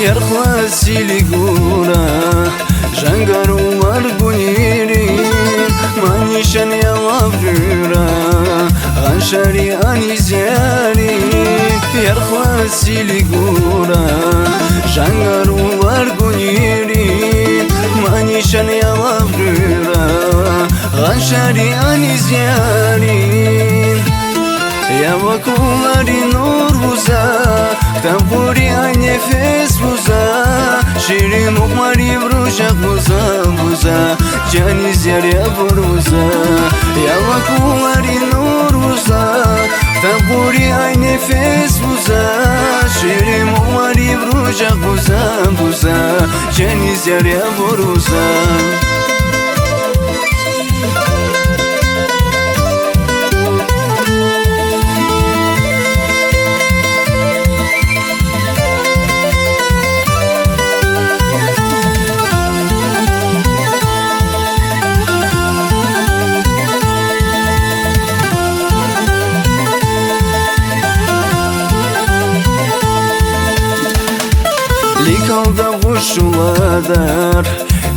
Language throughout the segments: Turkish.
Yarkla siligura Jangaru margunirin Manishan yalavrura Anshari anizyari Yarkla siligura Jangaru margunirin Manishan yalavrura Anshari anizyari Yavakulari nur buza Tamburi ay nefes buza Şirin mukmari vruşak buza buza Caniz yer yavur buza Yavakulari nur buza Tamburi ay nefes buza Şirin mukmari vruşak buza buza Caniz yer yavur buza Likalda vuşuladar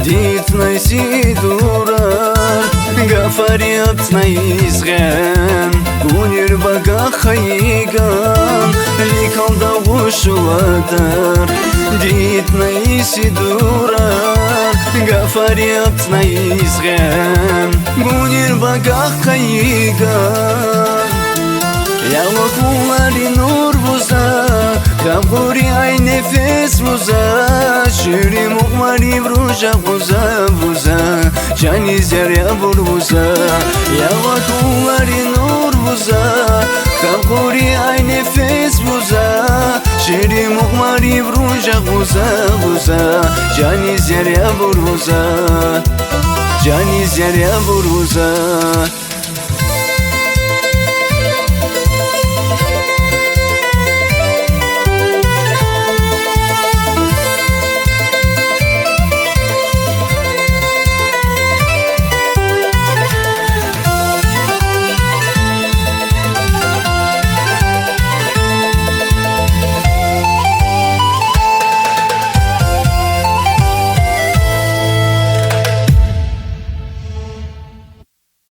Ditnay sidurar Gafariyat na izgen Gunir baga khayigan Likalda vuşuladar Ditnay sidurar Gafariyat na izgen Gunir baga khayigan Yavakulari nur buza Kaburi ay nefes buza Şiri mukmari vruşa buza buza Caniz yer yavur buza Yavakulari nur buza Kaburi ay nefes buza Şiri mukmari vruşa buza buza Caniz yer yavur buza Caniz yer yavur buza